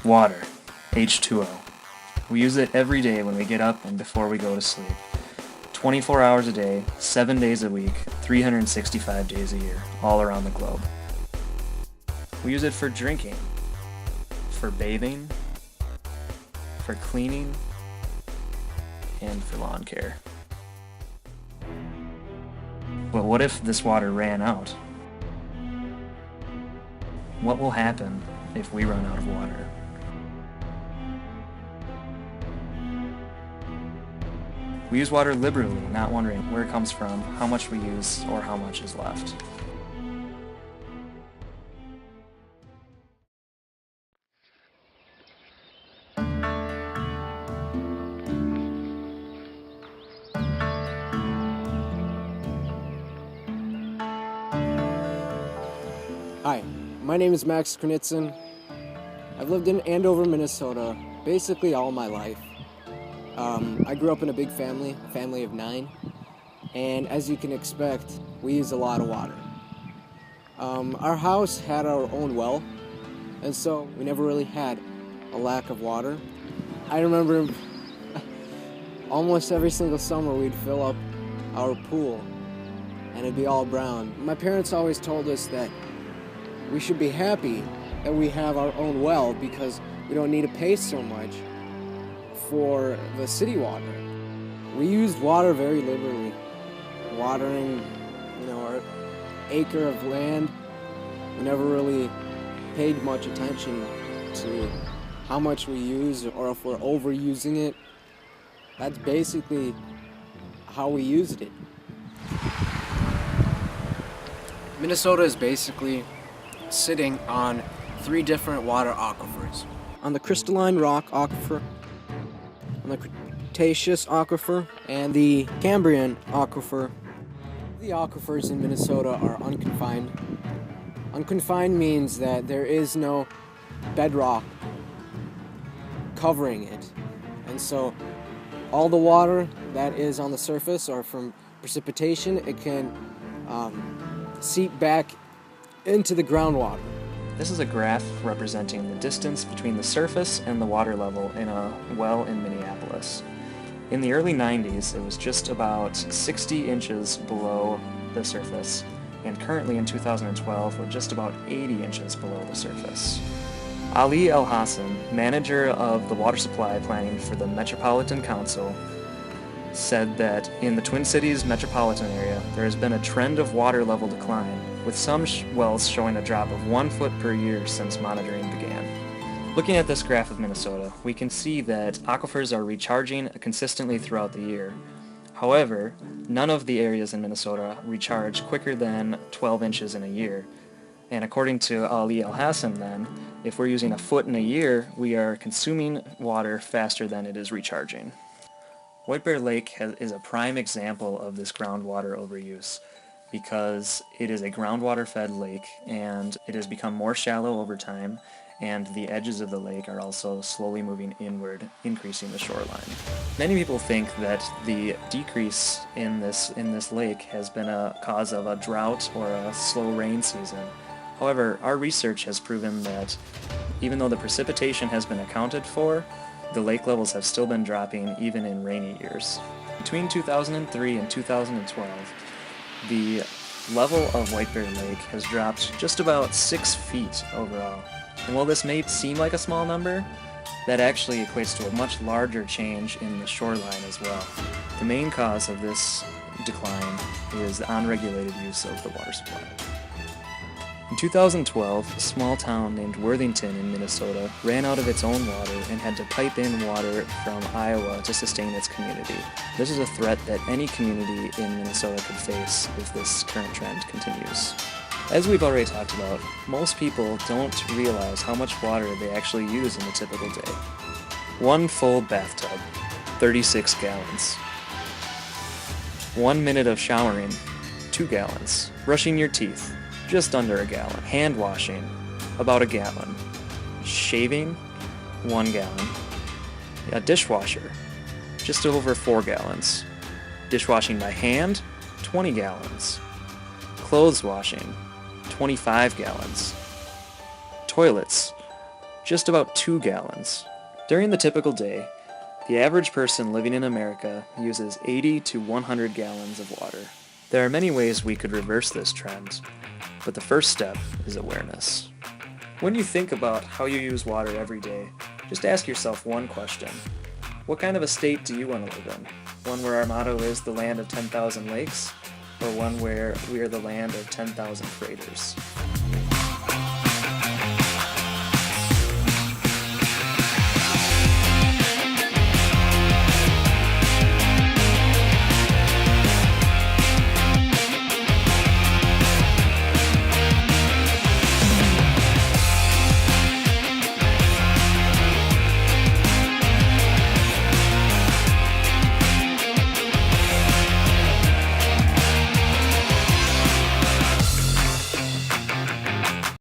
Water, H2O. We use it every day when we get up and before we go to sleep. 24 hours a day, 7 days a week, 365 days a year, all around the globe. We use it for drinking, for bathing, for cleaning, and for lawn care. But what if this water ran out? What will happen if we run out of water? We use water liberally, not wondering where it comes from, how much we use, or how much is left. Hi, my name is Max Kronitson. I've lived in Andover, Minnesota, basically all my life. I grew up in a big family, a family of 9, and as you can expect, we use a lot of water. Our house had our own well, and so we never really had a lack of water. I remember almost every single summer we'd fill up our pool, and it'd be all brown. My parents always told us that we should be happy that we have our own well because we don't need to pay so much for the city water. We used water very liberally, watering, our acre of land. We never really paid much attention to how much we use or if we're overusing it. That's basically how we used it. Minnesota is basically sitting on 3 different water aquifers. On the crystalline rock aquifer, on the Cretaceous aquifer, and the Cambrian aquifer. The aquifers in Minnesota are unconfined. Unconfined means that there is no bedrock covering it. And so all the water that is on the surface or from precipitation, it can seep back into the groundwater. This is a graph representing the distance between the surface and the water level in a well in Minneapolis. In the early 90s, it was just about 60 inches below the surface, and currently in 2012, we're just about 80 inches below the surface. Ali El Hassan, manager of the water supply planning for the Metropolitan Council, said that in the Twin Cities metropolitan area, there has been a trend of water level decline, with some wells showing a drop of 1 foot per year since monitoring began. Looking at this graph of Minnesota, we can see that aquifers are recharging consistently throughout the year. However, none of the areas in Minnesota recharge quicker than 12 inches in a year. And according to Ali El Hassan then, if we're using a foot in a year, we are consuming water faster than it is recharging. White Bear Lake is a prime example of this groundwater overuse because it is a groundwater-fed lake and it has become more shallow over time, and the edges of the lake are also slowly moving inward, increasing the shoreline. Many people think that the decrease in this lake has been a cause of a drought or a slow rain season. However, our research has proven that even though the precipitation has been accounted for, the lake levels have still been dropping even in rainy years. Between 2003 and 2012, the level of White Bear Lake has dropped just about 6 feet overall. And while this may seem like a small number, that actually equates to a much larger change in the shoreline as well. The main cause of this decline is the unregulated use of the water supply. In 2012, a small town named Worthington in Minnesota ran out of its own water and had to pipe in water from Iowa to sustain its community. This is a threat that any community in Minnesota could face if this current trend continues. As we've already talked about, most people don't realize how much water they actually use in a typical day. 1 full bathtub, 36 gallons. 1 minute of showering, 2 gallons. Brushing your teeth, just under a gallon. Hand washing, about a gallon. Shaving, 1 gallon. A dishwasher, just over 4 gallons. Dishwashing by hand, 20 gallons. Clothes washing, 25 gallons. Toilets, just about 2 gallons. During the typical day, the average person living in America uses 80 to 100 gallons of water. There are many ways we could reverse this trend, but the first step is awareness. When you think about how you use water every day, just ask yourself one question. What kind of a state do you want to live in? One where our motto is the land of 10,000 lakes, or one where we are the land of 10,000 craters?